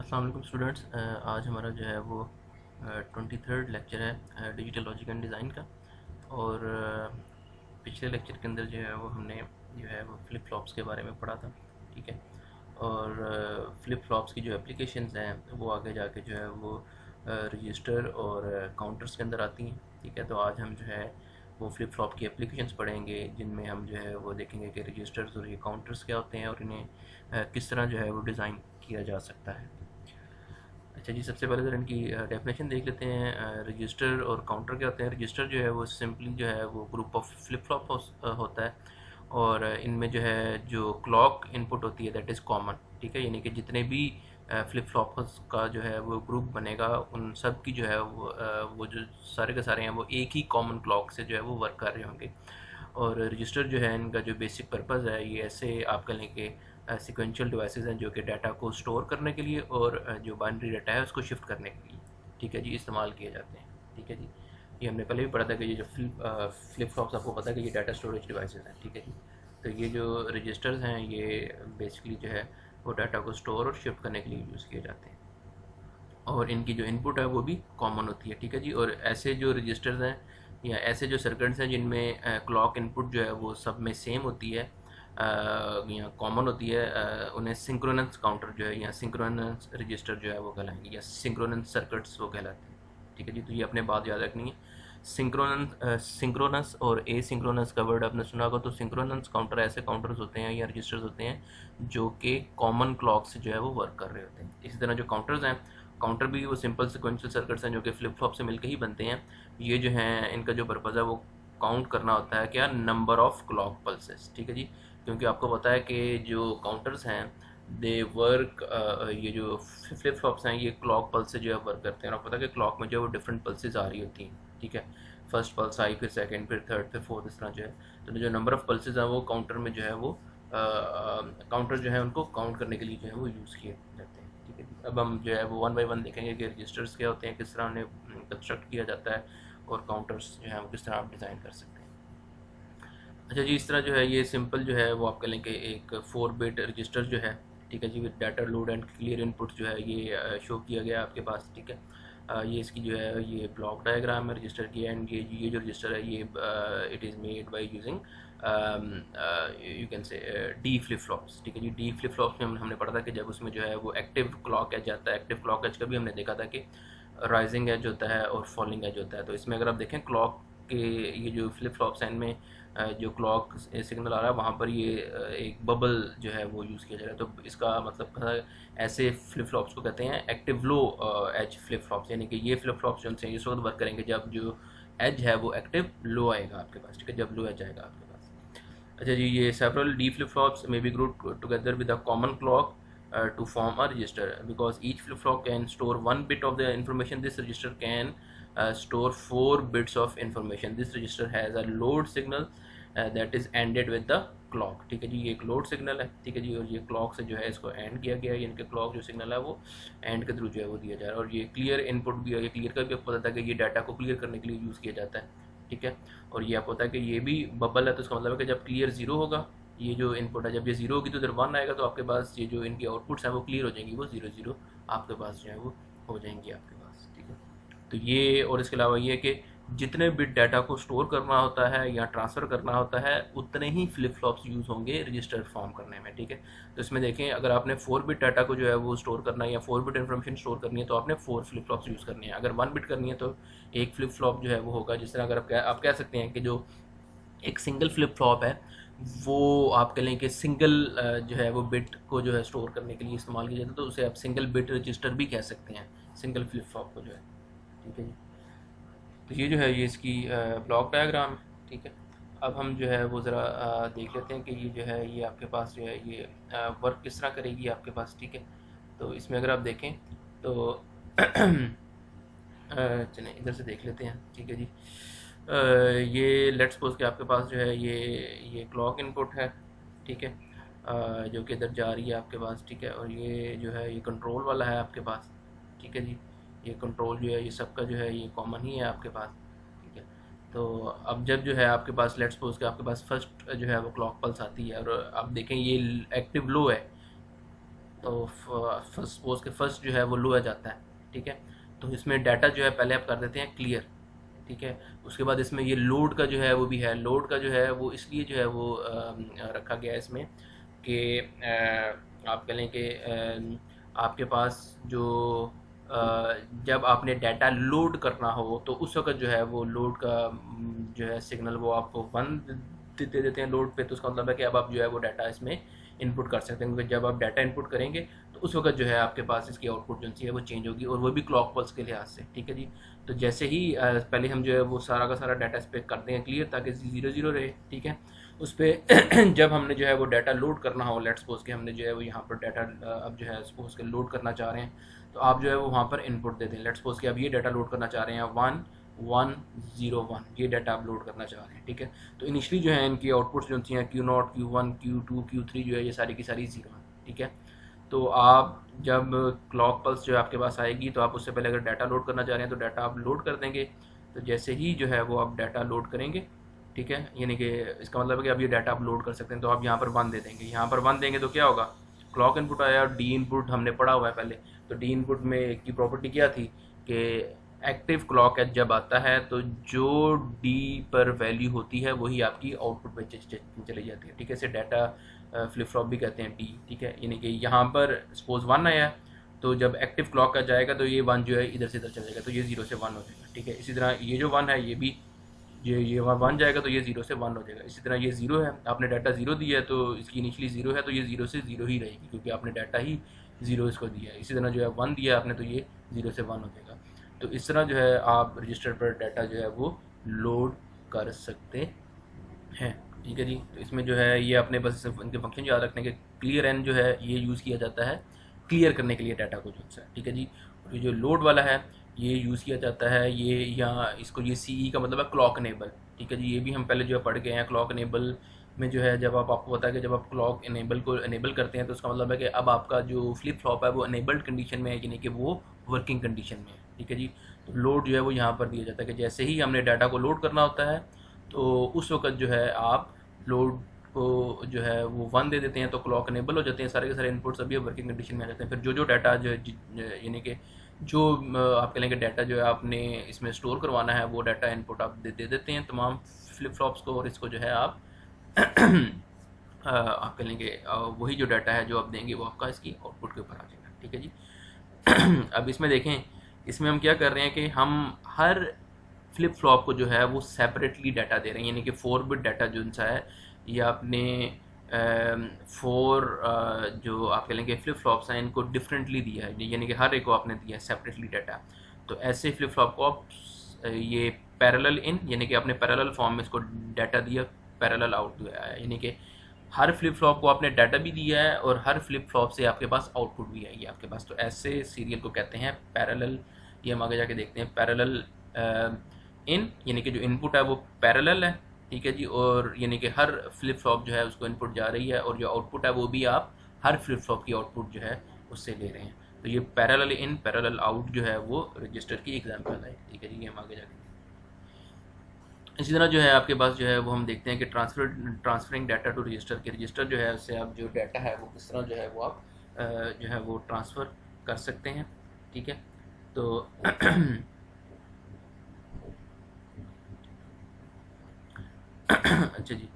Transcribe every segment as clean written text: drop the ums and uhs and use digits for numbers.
अस्सलाम वालेकुम स्टूडेंट्स। आज हमारा जो है वो 23rd लेक्चर है डिजिटल लॉजिक एंड डिज़ाइन का। और पिछले लेक्चर के अंदर जो है वो हमने जो है वो फ्लिप फ्लॉप्स के बारे में पढ़ा था। ठीक है। और फ्लिप फ्लॉप्स की जो एप्लीकेशंस हैं वो आगे जाके जो है वो रजिस्टर और काउंटर्स के अंदर आती हैं। ठीक है। तो आज हम जो है वो फ्लिप फ्लॉप की एप्लीकेशंस पढ़ेंगे, जिनमें हम जो है वो देखेंगे कि रजिस्टर्स और ये काउंटर्स क्या होते हैं और इन्हें किस तरह जो है वो डिज़ाइन किया जा सकता है। अच्छा जी, सबसे पहले तो इनकी डेफिनेशन देख लेते हैं। रजिस्टर और काउंटर क्या होते हैं। रजिस्टर जो है वो सिंपली जो है वो ग्रुप ऑफ फ्लिप फ्लॉप होता है, और इनमें जो है जो क्लॉक इनपुट होती है दैट इज़ कॉमन। ठीक है। यानी कि जितने भी फ्लिप फ्लॉप का जो है वो ग्रुप बनेगा, उन सब की जो है वो जो सारे के सारे हैं वो एक ही कॉमन क्लॉक से जो है वो वर्क कर रहे होंगे। और रजिस्टर जो है इनका जो बेसिक पर्पज़ है, ये ऐसे आप कह लें कि सिक्वेंशियल डिवाइसेस हैं जो कि डाटा को स्टोर करने के लिए और जो बाइनरी डाटा है उसको शिफ्ट करने के लिए, ठीक है जी, इस्तेमाल किए जाते हैं। ठीक है जी। ये हमने पहले भी पढ़ा था कि ये जो फ्लिप फ्लॉप्स, आपको पता है कि ये डाटा स्टोरेज डिवाइसेस हैं। ठीक है जी। तो ये जो रजिस्टर्स हैं ये बेसिकली जो है वो डाटा को स्टोर और शिफ्ट करने के लिए यूज़ किए जाते हैं, और इनकी जो इनपुट है वो भी कॉमन होती है। ठीक है जी। और ऐसे जो रजिस्टर्स हैं या ऐसे जो सर्किट्स हैं जिनमें क्लॉक इनपुट जो है वो सब में सेम होती है या कॉमन होती है, उन्हें सिंक्रोनस काउंटर जो है या सिंक्रोनस रजिस्टर जो है वो कहलाएंगे, या सिंक्रोनस सर्किट्स वो कहलाते हैं। ठीक है जी। तो ये अपने बात याद रखनी है। सिंक्रोनस और ए सिंक्रोनस का वर्ड आपने सुना होगा। तो सिंक्रोनस काउंटर ऐसे काउंटर्स होते हैं या रजिस्टर्स होते हैं जो कि कॉमन क्लॉक से जो है वो वर्क कर रहे होते हैं। इसी तरह जो काउंटर्स हैं, काउंटर भी वो सिंपल सिक्वेंशियल सर्किट्स हैं जो कि फ्लिप फ्लॉप से मिलकर ही बनते हैं। ये जो हैं इनका जो पर्पज़ है वो काउंट करना होता है, क्या, नंबर ऑफ क्लॉक पल्सेस। ठीक है जी। क्योंकि आपको पता है कि जो काउंटर्स हैं दे वर्क, ये जो फ्लिप फ्लॉप्स हैं ये क्लॉक पल्स से जो है वर्क करते हैं। और आपको पता है कि क्लॉक में जो है वो डिफरेंट पल्सेस आ रही होती हैं। ठीक है। फर्स्ट पल्स आई, फिर सेकंड, फिर थर्ड, फिर फोर्थ, इस तरह जो है। तो जो नंबर ऑफ पल्सेस हैं वो काउंटर में जो है वो काउंटर जो है उनको काउंट करने के लिए जो है वो यूज़ किए जाते हैं। ठीक है। अब हम जो है वो वन बाई वन देखेंगे कि रजिस्टर्स क्या होते हैं, किस तरह उन्हें कंस्ट्रक्ट किया जाता है, और काउंटर्स जो है वो किस तरह आप डिज़ाइन कर सकते हैं। अच्छा जी, इस तरह जो है ये सिंपल जो है वो आप कह लें कि एक 4 बिट रजिस्टर जो है, ठीक है जी, with data load and clear input जो है ये शो किया गया आपके पास। ठीक है। ये इसकी जो है ये ब्लॉक डायग्राम है रजिस्टर की, एंड ये जो रजिस्टर है ये it is made by using you can say D flip flops. ठीक है जी। डी फ्लिप फ्लॉप्स में हमने पढ़ा था कि जब उसमें जो है वो एक्टिव क्लॉक एज आता है, एक्टिव क्लॉक एज का भी हमने देखा था कि राइजिंग एज होता है और फॉलिंग एज होता है। तो इसमें अगर आप देखें क्लॉक के ये जो फ्लिप फ्लॉप्स हैं इनमें जो क्लॉक सिग्नल आ रहा है वहाँ पर ये एक बबल जो है वो यूज़ किया जा रहा है। तो इसका मतलब ऐसे फ्लिप फ्लॉप्स को कहते हैं active low edge flip flops, यानी कि ये फ्लिप फ्लॉप्स जो हैं इस वक्त वर्क करेंगे जब जो एज है वो एक्टिव लो आएगा आपके पास। ठीक है। जब लो एज आएगा आपके पास। अच्छा जी, ये several D flip flops may be grouped together with a common clock to form a register. Because each flip flop can store 1 bit of the information, this register can store 4 bits of information. This register has a load signal that is ended with the clock. ठीक है जी। ये एक load signal है। ठीक है जी। और ये clock से जो है इसको एंड किया गया है, यानी कि क्लॉक जो सिग्नल है वो एंड के थ्रू जो है वो दिया जा रहा है। और ये क्लियर इनपुट भी है, ये क्लियर का भी आपको पता था कि ये डाटा को क्लियर करने के लिए यूज़ किया जाता है। ठीक है। और ये आपको पता है कि ये भी बबल है, तो इसका मतलब है कि जब क्लियर ज़ीरो होगा, ये जो इनपुट है जब ये ज़ीरो होगी तो इधर 1 आएगा, तो आपके पास ये जो इनकी आउटपुट्स हैं वो क्लियर हो जाएंगी, वो 0 0 आपके पास जो है वो हो जाएंगी आपके पास। ठीक है। तो ये, और इसके अलावा ये है कि जितने बिट डाटा को स्टोर करना होता है या ट्रांसफ़र करना होता है उतने ही फ्लिप फ्लॉप्स यूज़ होंगे रजिस्टर फॉर्म करने में। ठीक है। तो इसमें देखें, अगर आपने 4 बिट डाटा को जो है वो स्टोर करना है या 4 बिट इन्फॉर्मेशन स्टोर करनी है तो आपने 4 फ्लिप फ्लॉप्स यूज़ करनी है। अगर 1 बिट करनी है तो एक फ्लिप फ्लॉप जो है वो होगा। जिस तरह अगर आप कह सकते हैं कि जो एक सिंगल फ्लिप फ्लॉप है वो आप कह लें कि सिंगल जो है वो बिट को जो है स्टोर करने के लिए इस्तेमाल किया जाता है, तो उसे आप सिंगल बिट रजिस्टर भी कह सकते हैं, सिंगल फ्लिप फ्लॉप को जो है। ठीक है जी। तो ये जो है ये इसकी ब्लॉक डायग्राम है। ठीक है। अब हम जो है वो ज़रा देख लेते हैं कि ये जो है ये आपके पास जो है ये वर्क किस तरह करेगी आपके पास। ठीक है। तो इसमें अगर आप देखें तो चलें इधर से देख लेते हैं। ठीक है जी। ये लेट्स सपोज कि आपके पास जो है ये क्लॉक इनपुट है। ठीक है। जो कि इधर जा रही है आपके पास। ठीक है। और ये जो है ये कंट्रोल वाला है आपके पास। ठीक है जी। ये कंट्रोल जो है ये सबका जो है ये कॉमन ही है आपके पास। ठीक है। तो अब जब जो है आपके पास लेट्स सपोज कि आपके पास फर्स्ट जो है वो क्लॉक पल्स आती है और आप देखें ये एक्टिव लो है, तो फर्स्ट सपोज के फर्स्ट जो है वो लो आ जाता है, ठीक है। तो इसमें डाटा जो है पहले आप कर देते हैं क्लियर, ठीक है। उसके बाद इसमें ये लोड का जो है वो भी है, लोड का जो है वो इसलिए जो है वो रखा गया है इसमें कि आप कह लें कि आपके पास जो जब आपने डाटा लोड करना हो तो उस वक्त जो है वो लोड का जो है सिग्नल वो आपको 1 दे देते हैं लोड पे। तो उसका मतलब है कि अब आप जो है वो डाटा इसमें इनपुट कर सकते हैं, क्योंकि जब आप डाटा इनपुट करेंगे तो उस वक्त जो है आपके पास इसकी आउटपुट जो है वो चेंज होगी, और वो भी क्लॉक पल्स के लिहाज से, ठीक है जी। तो जैसे ही पहले हम जो है वो सारा का सारा डाटा इस पर करते हैं क्लियर, ताकि 0 रहे, ठीक है। उस पर जब हमने जो है वो डाटा लोड करना हो, लेट्स सपोज के हमने जो है वो यहाँ पर डाटा अब जो है सपोज के लोड करना चाह रहे हैं, तो आप जो है वो वहाँ पर इनपुट दे दें। लेट्स सपोज कि आप ये डाटा लोड करना चाह रहे हैं 1101, ये डाटा आप लोड करना चाह रहे हैं, ठीक है। तो इनिशियली जो है इनकी आउटपुट्स जो हैं Q0, Q1, Q2, Q3 जो है ये सारी की सारी 0 हैं, ठीक है। तो आप जब क्लॉक पल्स जो है आपके पास आएगी तो आप उससे पहले अगर डाटा लोड करना चाह रहे हैं तो डाटा आप लोड कर देंगे। तो जैसे ही जो है वो आप डाटा लोड करेंगे, ठीक है, यानी कि इसका मतलब है कि अब ये डाटा आप लोड कर सकते हैं, तो आप यहाँ पर 1 दे देंगे। यहाँ पर 1 देंगे तो क्या होगा, क्लॉक इनपुट आया, और डी इनपुट हमने पढ़ा हुआ है पहले। तो डी इनपुट में की प्रॉपर्टी क्या थी कि एक्टिव क्लॉक एज जब आता है तो जो डी पर वैल्यू होती है वही आपकी आउटपुट में चली जाती है, ठीक है। इसे डाटा फ्लिप फ्लॉप भी कहते हैं डी, ठीक है। यानी कि यहाँ पर सपोज 1 आया, तो जब एक्टिव क्लॉक का जाएगा तो ये 1 जो है इधर से इधर चल जाएगा, तो ये 0 से 1 हो जाएगा, ठीक है। इसी तरह ये जो 1 है ये भी ये 1 जाएगा तो ये 0 से 1 हो जाएगा। इसी तरह ये 0 है, आपने डाटा 0 दिया है तो इसकी इनिशियली 0 है, तो ये 0 से 0 ही रहेगी, क्योंकि आपने डाटा ही 0 इसको दिया है। इसी तरह जो है 1 दिया आपने तो ये 0 से 1 हो जाएगा। तो इस तरह जो है आप रजिस्टर पर डाटा जो है वो लोड कर सकते हैं, ठीक है जी। तो इसमें जो है ये अपने बस इनके फंक्शन याद रखने के, क्लियर एन जो है ये यूज़ किया जाता है क्लियर करने के लिए डाटा को जो है, ठीक है जी। और ये जो लोड वाला है ये यूज़ किया जाता है, ये यहाँ इसको ये CE का मतलब है क्लॉक इनेबल, ठीक है जी। ये भी हम पहले जो है पढ़ गए हैं। क्लॉक इनेबल में जो है जब आपको पता है कि जब आप क्लॉक इनेबल को इनेबल करते हैं तो उसका मतलब है कि अब आपका जो फ्लिप फ्लॉप है वो इनेबल्ड कंडीशन में है, यानी कि वो वर्किंग कंडीशन में है, ठीक है जी। तो लोड जो है वो यहाँ पर दिया जाता है कि जैसे ही हमने डाटा को लोड करना होता है तो उस वक्त जो है आप लोड को जो है वो 1 दे देते हैं, तो क्लॉक इनेबल हो जाते हैं, सारे के सारे इनपुट्स अभी वर्किंग कंडीशन में आ जाते हैं। फिर जो डाटा जो यानी कि जो आप कह लेंगे डाटा जो है आपने इसमें स्टोर करवाना है वो डाटा इनपुट आप दे देते हैं तमाम फ्लिप फ्लॉप्स को, और इसको जो है आप आप कह लेंगे वही जो डाटा है जो आप देंगे वो आपका इसकी आउटपुट के ऊपर आ जाएगा, ठीक है जी। अब इसमें देखें, इसमें हम क्या कर रहे हैं कि हम हर फ्लिप फ्लॉप को जो है वो सेपरेटली डाटा दे रहे हैं, यानी कि 4 बिट डाटा जो सा है ये आपने 4 जो आप कह लेंगे फ्लिप फ्लॉप्स हैं इनको डिफरेंटली दिया है, यानी कि हर एक को आपने दिया है सेपरेटली डाटा। तो ऐसे फ्लिप फ्लॉप को आप ये पैरेलल इन, यानी कि आपने पैरेलल फॉर्म में इसको डाटा दिया, पैरेलल आउट दिया है, यानी कि हर फ्लिप फ्लॉप को आपने डाटा भी दिया है और हर फ्लिप फ्लॉप से आपके पास आउटपुट भी आएगी आपके पास। तो ऐसे सीरियल को कहते हैं पैरेलल। ये हम आगे जाके देखते हैं। पैरेलल इन यानी कि जो इनपुट है वो पैरेलल है, ठीक है जी, और यानी कि हर फ्लिप फ्लॉप जो है उसको इनपुट जा रही है, और जो आउटपुट है वो भी आप हर फ्लिप फ्लॉप की आउटपुट जो है उससे ले रहे हैं। तो ये पैरेलल इन पैरेलल आउट जो है वो रजिस्टर की एग्जांपल है, ठीक है जी। ये हम आगे जाके इसी तरह जो है आपके पास जो है वो हम देखते हैं कि ट्रांसफरिंग डाटा टू रजिस्टर के, रजिस्टर जो है उससे आप जो डाटा है वो किस तरह जो है वो आप जो है वो ट्रांसफ़र कर सकते हैं, ठीक है। तो अच्छा जी,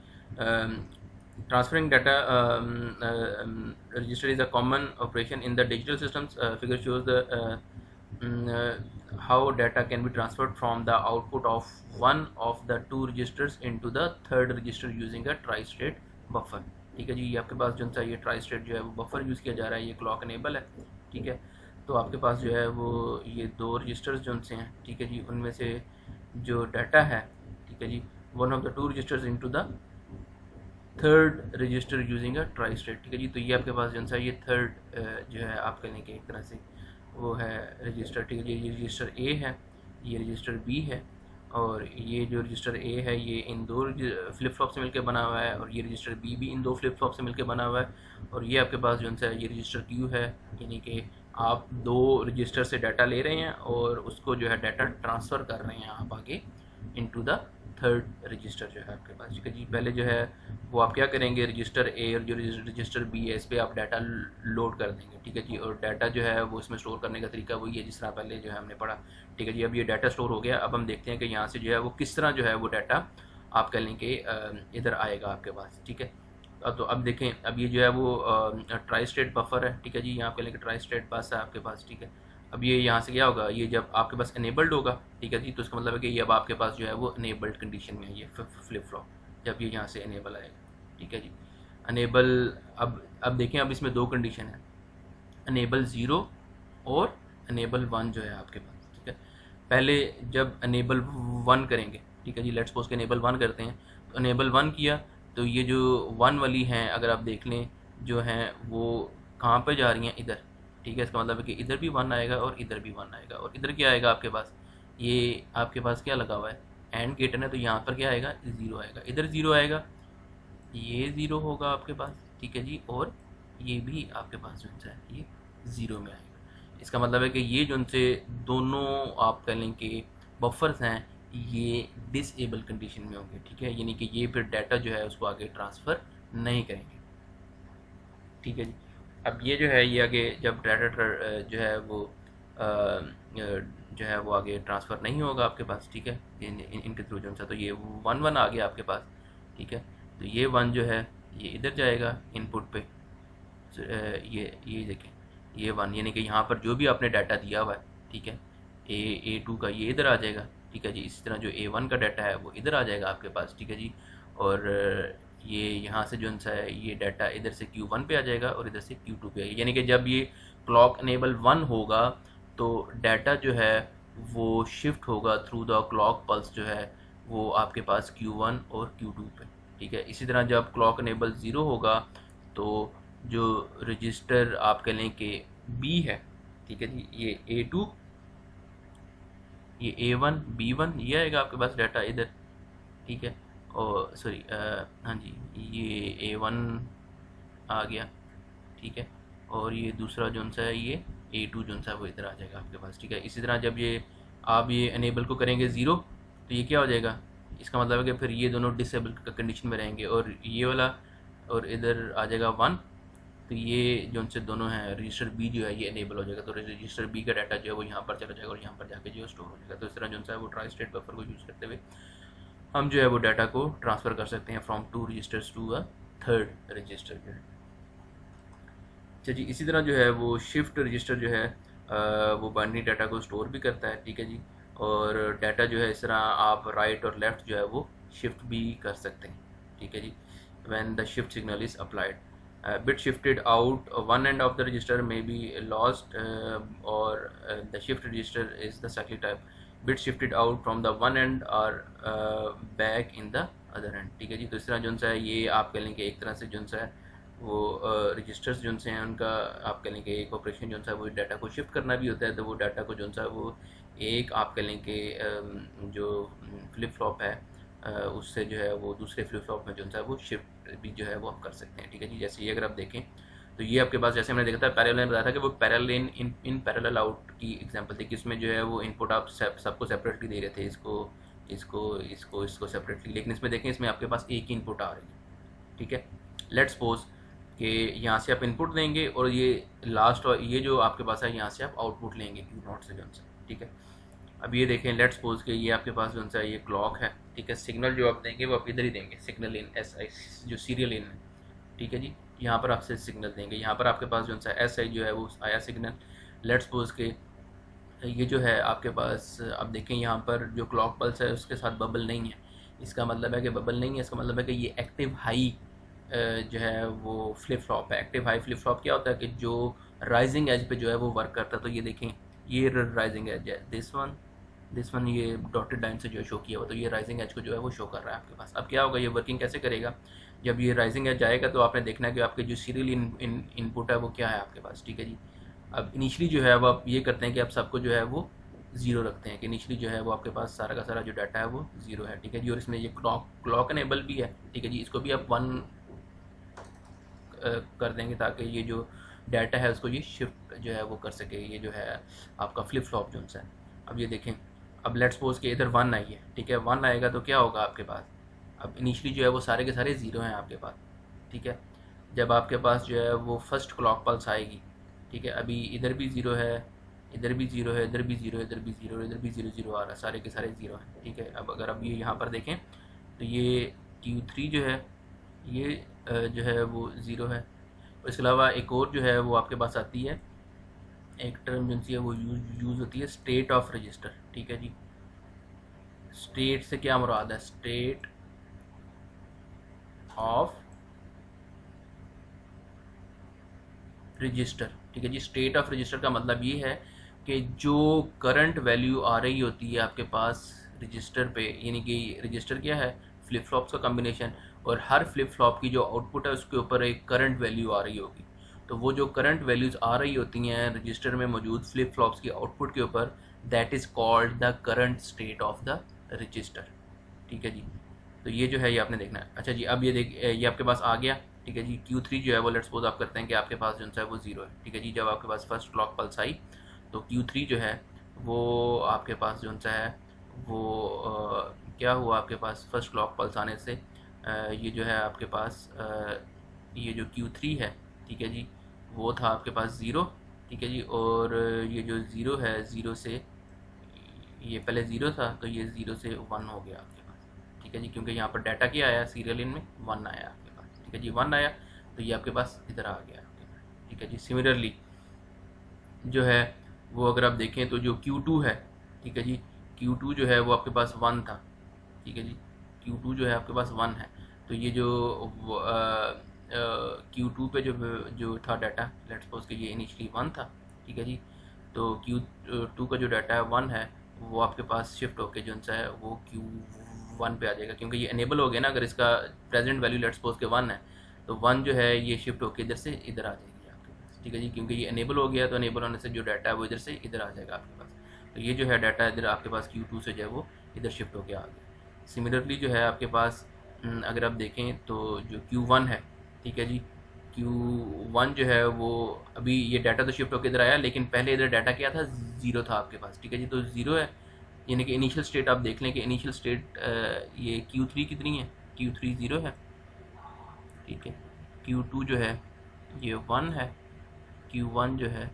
transferring data register is a common operation in the digital systems. Figure shows the how data can be transferred from the output of one of the 2 registers into the third register using a tri-state buffer, ठीक है जी। ये आपके पास जो सा ये tri state जो है वो बफर यूज़ किया जा रहा है, ये क्लॉक इनेबल है, ठीक है। तो आपके पास जो है वो ये 2 रजिस्टर्स जो से हैं, ठीक है जी, उनमें से जो डाटा है, ठीक है जी, one of the 2 registers into the third register using a tri state, ठीक है जी। तो ये आपके पास जो सा ये थर्ड जो है आप कहने के एक तरह से वो है रजिस्टर, ठीक है जी। ये रजिस्टर ए है, ये रजिस्टर बी है, और ये जो रजिस्टर ए है ये इन 2 फ्लिप फ्लॉप से मिलकर बना हुआ है, और ये रजिस्टर बी भी इन 2 फ्लिप फ्लॉप से मिलकर बना हुआ है। और ये आपके पास जो सा ये रजिस्टर क्यू है, यानी कि आप 2 रजिस्टर से डाटा ले रहे हैं और उसको जो है डाटा ट्रांसफ़र कर रहे हैं आप आगे इनटू द थर्ड रजिस्टर जो है आपके पास, ठीक है जी। पहले जो है वो आप क्या करेंगे, रजिस्टर ए और जो रजिस्टर बी है इस पर आप डाटा लोड कर देंगे, ठीक है जी। और डाटा जो है वो इसमें स्टोर करने का तरीका वही है जिस तरह पहले जो है हमने पढ़ा, ठीक है जी। अब ये डाटा स्टोर हो गया, अब हम देखते हैं कि यहाँ से जो है वो किस तरह जो है वो डाटा आप कह लें कि इधर आएगा आपके पास, ठीक है। तो अब देखें, अब ये जो है वो ट्राई स्टेट बफर है, ठीक है जी। यहाँ पे लेके ट्राई स्टेट बस है आपके पास, ठीक है। अब ये यहाँ से क्या होगा, ये जब आपके पास इनेबल्ड होगा, ठीक है जी, तो इसका मतलब है कि ये अब आपके पास जो है वो इनेबल्ड कंडीशन में है ये फ्लिप फ्लॉप, जब ये यहाँ से इनेबल आएगा, ठीक है जी। अनेबल, अब देखें, अब इसमें दो कंडीशन है, अनेबल 0 और अनेबल 1 जो है आपके पास, ठीक है। पहले जब अनेबल 1 करेंगे, ठीक है जी, लेट्स सपोज के अनेबल 1 करते हैं, तो अनेबल 1 किया तो ये जो 1 वाली हैं अगर आप देख लें जो हैं वो कहाँ पर जा रही हैं, इधर, ठीक है। इसका मतलब है कि इधर भी 1 आएगा और इधर भी 1 आएगा, और इधर क्या आएगा आपके पास, ये आपके पास क्या लगा हुआ है, एंड गेट है ना, तो यहाँ पर क्या आएगा, 0 आएगा, इधर 0 आएगा, ये 0 होगा आपके पास, ठीक है जी। और ये भी आपके पास जो है ये 0 में आएगा। इसका मतलब है कि ये जो उनसे दोनों आप कह लें कि बफर्स हैं ये डिसेबल कंडीशन में होंगे, ठीक है। यानी कि ये फिर डाटा जो है उसको आगे ट्रांसफ़र नहीं करेंगे, ठीक है जी। अब ये जो है ये आगे जब डाटा जो है वो जो है वो आगे ट्रांसफ़र नहीं होगा आपके पास, ठीक है, इनके थ्रू जो है, तो ये 1 आ गया आपके पास, ठीक है। तो ये 1 जो है ये इधर जाएगा इनपुट पे, ये देखें, ये 1 यानी कि यहाँ पर जो भी आपने डाटा दिया हुआ है, ठीक है, A2 का ये इधर आ जाएगा, ठीक है जी। इसी तरह जो A1 का डाटा है वो इधर आ जाएगा आपके पास, ठीक है जी। और ये यहाँ से जो सा है ये डाटा इधर से Q1 पे आ जाएगा और इधर से Q2 पे आएगा, यानी कि जब ये क्लॉक इनेबल 1 होगा तो डाटा जो है वो शिफ्ट होगा थ्रू द क्लॉक पल्स जो है वो आपके पास Q1 और Q2 पे, ठीक है। इसी तरह जब क्लॉक इनेबल 0 होगा तो जो रजिस्टर आप कह लें कि B है, ठीक है जी, ये A2, ये A1, B1 ये आएगा आपके पास डाटा इधर, ठीक है। और सॉरी, हाँ जी, ये A1 आ गया, ठीक है। और ये दूसरा जो सा है ये A2 जो सा है वो इधर आ जाएगा आपके पास, ठीक है। इसी तरह जब ये आप ये अनेबल को करेंगे 0 तो ये क्या हो जाएगा, इसका मतलब है कि फिर ये दोनों डिसेबल कंडीशन में रहेंगे, और ये वाला और इधर आ जाएगा 1, तो ये जो उनसे दोनों हैं रजिस्टर बी जो है ये इनेबल हो जाएगा, तो रजिस्टर बी का डाटा जो है वो यहाँ पर चला जाएगा और यहाँ पर जाके जो स्टोर हो जाएगा। तो इस तरह जो है वो ट्राई स्टेट बफर को यूज़ करते हुए हम जो है वो डाटा को ट्रांसफ़र कर सकते हैं from 2 registers to a third register जो है। अच्छा जी, इसी तरह जो है वो शिफ्ट रजिस्टर जो है वो बाइनरी डाटा को स्टोर भी करता है, ठीक है जी। और डाटा जो है इस तरह आप राइट और लेफ़्ट जो है वो शिफ्ट भी कर सकते हैं, ठीक है जी। When the shift signal is applied, bit shifted out, one end of the register may be lost, or the shift register is the cyclic type. Bit shifted out from the one end or back in the other end, ठीक है जी। तो इस तरह जो सा है ये आप कह लें कि एक तरह से जो सा है वो रजिस्टर्स जो से हैं उनका आप कह लें कि एक ऑपरेशन जो सा है वो डाटा को शिफ्ट करना भी होता है, तो वो डाटा को जो सा है वो एक आप कह लें कि जो फ्लिप फ्लॉप है उससे जो है वो दूसरे फ्लिप फ्लॉप में जो है वो शिफ्ट भी जो है वो आप कर सकते हैं, ठीक है जी। जैसे ये अगर आप देखें तो ये आपके पास जैसे हमने देखा था पैरेलल में बताया था कि वो पैरेलल इन पैरेलल आउट की एग्जांपल थी कि इसमें जो है वो इनपुट आप सबको सेपरेटली दे रहे थे, इसको सेपरेटली, लेकिन इसमें देखें इसमें आपके पास एक ही इनपुट आ रही है, ठीक है। लेट्स सपोज कि यहाँ से आप इनपुट देंगे और ये लास्ट और ये जो आपके पास है यहाँ से आप आउटपुट लेंगे Q0 से जो, ठीक है। अब ये देखें, लेट्स सपोज कि ये आपके पास जो सा ये क्लॉक है, ठीक है। सिग्नल जो आप देंगे वो आप इधर ही देंगे, सिग्नल इन SI जो सीरियल इन है, ठीक है जी। यहाँ पर आपसे सिग्नल देंगे, यहाँ पर आपके पास जो सा SI जो है वो आया सिग्नल। लेट्स सपोज के ये जो है आपके पास आप देखें यहाँ पर जो क्लॉक पल्स है उसके साथ बबल नहीं है, इसका मतलब है कि बबल नहीं है, इसका मतलब है कि ये एक्टिव हाई जो है वो फ्लिप फ्लॉप है। एक्टिव हाई फ्लिप फ्लॉप क्या होता है कि जो राइजिंग एज पे जो है वो वर्क करता है, तो ये देखें ये राइजिंग एज है, दिस वन ये डॉटेड लाइन से जो शो किया हुआ, तो ये राइजिंग एज को जो है वो शो कर रहा है आपके पास। अब क्या होगा, ये वर्किंग कैसे करेगा, जब ये राइजिंग एज आएगा तो आपने देखना है कि आपके जो सीरियल इनपुट है वो क्या है आपके पास, ठीक है जी। अब इनिशली जो है वो आप ये करते हैं कि आप सबको जो है वो 0 रखते हैं कि इनिशली जो है वो आपके पास सारा का सारा जो डाटा है वो 0 है, ठीक है जी। और इसमें ये क्लॉक एनेबल भी है, ठीक है जी, इसको भी आप 1 कर देंगे ताकि ये जो डाटा है उसको ये शिफ्ट जो है वो कर सके, ये जो है आपका फ्लिप फ्लॉप जो है। अब ये देखें अब लेट्स सपोज के इधर 1 आई है, ठीक है, 1 आएगा तो क्या होगा आपके पास, अब इनिशियली जो है वो सारे के सारे ज़ीरो हैं आपके पास, ठीक है। जब आपके पास जो है वो फर्स्ट क्लॉक पल्स आएगी, ठीक है, अभी इधर भी ज़ीरो है, इधर भी ज़ीरो है, इधर भी ज़ीरो है, इधर भी ज़ीरो है, इधर भी ज़ीरो ज़ीरो आ रहा है, सारे के सारे ज़ीरो हैं, ठीक है। अब अगर आप ये यहाँ पर देखें तो ये Q3 जो है ये जो है वो ज़ीरो है। इसके अलावा एक और जो है वो आपके पास आती है, एक टर्म जो है वो यूज़ होती है स्टेट ऑफ रजिस्टर, ठीक है जी। स्टेट से क्या मुराद है, स्टेट ऑफ रजिस्टर, ठीक है जी। स्टेट ऑफ रजिस्टर का मतलब ये है कि जो करंट वैल्यू आ रही होती है आपके पास रजिस्टर पे, यानी कि रजिस्टर क्या है, फ्लिप फ्लॉप्स का कॉम्बिनेशन, और हर फ्लिप फ्लॉप की जो आउटपुट है उसके ऊपर एक करंट वैल्यू आ रही होगी। तो वो जो करंट वैल्यूज़ आ रही होती हैं रजिस्टर में मौजूद फ्लिप फ्लॉप्स की आउटपुट के ऊपर, that is called the current state of the register, ठीक है जी। तो ये जो है ये आपने देखना है। अच्छा जी, अब ये आपके पास आ गया, ठीक है जी। Q3 जो है वो लेट्स सपोज आप करते हैं कि आपके पास जो है वो ज़ीरो है, ठीक है जी। जब आपके पास फर्स्ट क्लॉक पल्स आई तो Q3 जो है वो आपके पास जो है वो क्या हुआ, आपके पास फर्स्ट क्लॉक पल्स आने से ये जो है आपके पास ये जो Q3 है, ठीक है जी, वो था आपके पास ज़ीरो, ठीक है जी। और ये जो ज़ीरो है, ज़ीरो से ये पहले ज़ीरो था तो ये ज़ीरो से 1 हो गया आपके पास, ठीक है जी, क्योंकि यहाँ पर डाटा क्या आया, सीरियल इन में 1 आया आपके पास, ठीक है जी। 1 आया तो ये आपके पास इधर आ गया आपके पास, ठीक है जी। सिमिलरली जो है वो अगर आप देखें तो जो Q2 है, ठीक है जी, Q2 जो है वो आपके पास 1 था, ठीक है जी। Q2 जो है आपके पास 1 है, तो ये जो Q2 पे जो था डाटा, लेट्स सपोज कि ये इनिशियली 1 था, ठीक है जी। तो Q2 का जो डाटा है 1 है, वो आपके पास शिफ्ट होके जो सा है वो Q1 पे आ जाएगा, क्योंकि ये इनेबल हो गया ना। अगर इसका प्रेजेंट वैल्यू लेट्स सपोज के 1 है तो 1 जो है ये शिफ्ट होके इधर से इधर आ जाएगी आपके पास, ठीक है जी, क्योंकि ये इनेबल हो गया। तो इनेबल होने से जो डाटा है वो इधर से इधर आ जाएगा आपके पास। तो ये जो है डाटा इधर आपके पास Q2 से जो है वो इधर शिफ्ट होके आ गया। सिमिलरली जो है आपके पास अगर आप देखें तो जो Q1 है, ठीक है जी, Q1 जो है वो अभी ये डाटा तो शिफ्ट होकर इधर आया, लेकिन पहले इधर डाटा क्या था, ज़ीरो था आपके पास, ठीक है जी। तो ज़ीरो है, यानी कि इनिशियल स्टेट आप देख लें कि इनिशियल स्टेट ये Q3 कितनी है, Q3 ज़ीरो है, ठीक है। Q2 जो है ये 1 है, Q1 जो है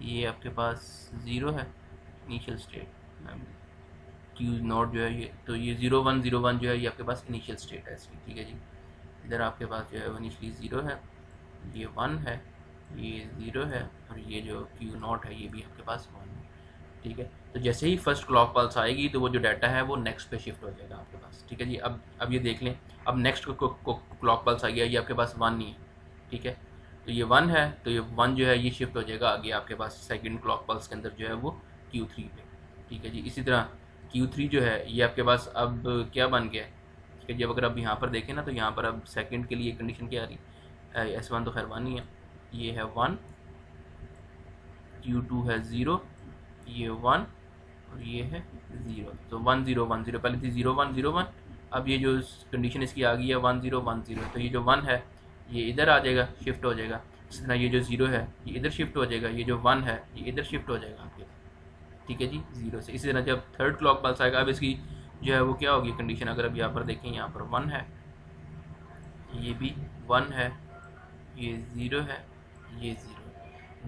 ये आपके पास ज़ीरो है इनिशियल स्टेट, Q0 जो है ये, तो ये 0 1 0 1 जो है ये आपके पास इनिशियल स्टेट है इसकी, ठीक है जी। इधर आपके पास जो है वो इनिशियली ज़ीरो है, ये 1 है, ये ज़ीरो है, और ये जो Q0 है ये भी आपके पास 1 है, ठीक है। तो जैसे ही फर्स्ट क्लॉक पल्स आएगी तो वो जो डाटा है वो नेक्स्ट पे शिफ्ट हो जाएगा आपके पास, ठीक है जी। अब ये देख लें, अब नेक्स्ट क्लॉक पल्स आ गया, ये आपके पास 1 नहीं है, ठीक है। तो ये 1 है, तो ये 1 जो है ये शिफ्ट हो जाएगा आगे आपके पास सेकंड क्लॉक पल्स के अंदर जो है वो Q3 पे, ठीक है जी। इसी तरह Q3 जो है ये आपके पास अब क्या बन गया है, ठीक है। जब अगर आप यहाँ पर देखें ना तो यहाँ पर अब सेकंड के लिए कंडीशन क्या आ रही है, S1 तो खैर 1 ही है, ये है 1, Q2 है 0, ये 1 और ये है 0। तो 1 0 1 0, पहले थी 0 1 0 1, अब ये जो कंडीशन इसकी आ गई है 1 0 1 0, तो ये जो 1 है ये इधर आ जाएगा, शिफ्ट हो जाएगा। इसी तरह ये जो 0 है ये इधर शिफ्ट हो जाएगा, ये जो 1 है ये इधर शिफ्ट हो जाएगा आपके, ठीक है जी, 0 से। इसी तरह जब थर्ड क्लॉक पल्स आएगा, अब इसकी जो है वो क्या होगी कंडीशन, अगर अब यहाँ पर देखें, यहाँ पर 1 है, ये भी 1 है, ये 0 है, ये 0,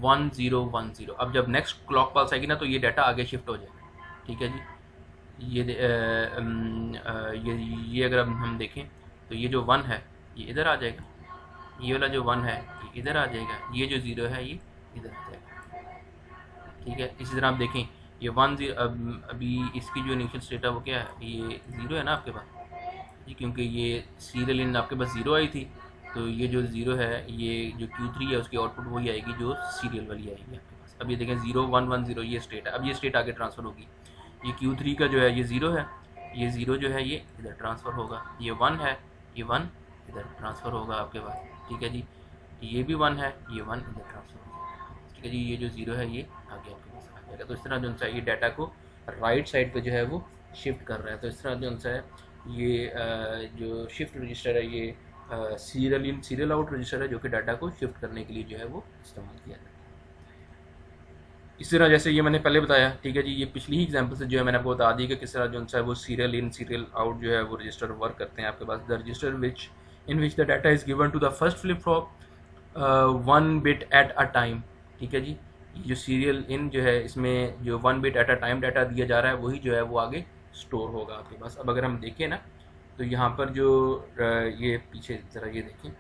1 0 1 0। अब जब नेक्स्ट क्लॉक पल्स आएगी ना तो ये डाटा आगे शिफ्ट हो जाएगा, ठीक है जी। ये अगर अब हम देखें तो ये जो 1 है ये इधर आ जाएगा, ये वाला जो 1 है ये इधर आ जाएगा, ये जो 0 है ये इधर आ जाएगा, ठीक है। इसी तरह आप देखें ये 1 0, अभी इसकी जो इनिशियल स्टेट है वो क्या है, ये 0 है ना आपके पास जी, क्योंकि ये सीरियल इन आपके पास 0 आई थी, तो ये जो 0 है ये जो Q3 है उसकी आउटपुट वही आएगी जो सीरियल वाली आएगी आपके पास। अब ये देखें 0 1 1 0 ये स्टेट है, अब ये स्टेट आगे ट्रांसफ़र होगी, ये Q3 का जो है ये 0 है, ये 0 जो है ये इधर ट्रांसफ़र होगा, ये 1 है, ये 1 इधर ट्रांसफ़र होगा आपके पास, ठीक है जी। ये भी 1 है, ये 1 इधर ट्रांसफ़र होगा, ठीक है जी। ये जो 0 है ये आगे आपके पास आ जाएगा। तो इस तरह जो सा ये डाटा को राइट साइड पे जो है वो शिफ्ट कर रहा है। तो इस तरह जो सा है ये जो शिफ्ट रजिस्टर है ये serial in serial out register है, जो कि डाटा को शिफ्ट करने के लिए जो है वो इस्तेमाल किया जाता है। इस तरह जैसे ये मैंने पहले बताया, ठीक है जी, ये पिछली ही एग्जांपल से जो है मैंने आपको बता दी कि किस तरह जो है वो सीरियल इन सीरियल आउट जो है वो रजिस्टर वर्क करते हैं आपके पास। The register which in which the data is given to the first flip flop 1 bit at a time, ठीक है जी। जो सीरियल इन जो है इसमें जो 1 bit at a time data दिया जा रहा है वही जो है वो आगे स्टोर होगा आपके पास। अब अगर हम देखें ना तो यहाँ पर जो ये पीछे ज़रा ये देखें,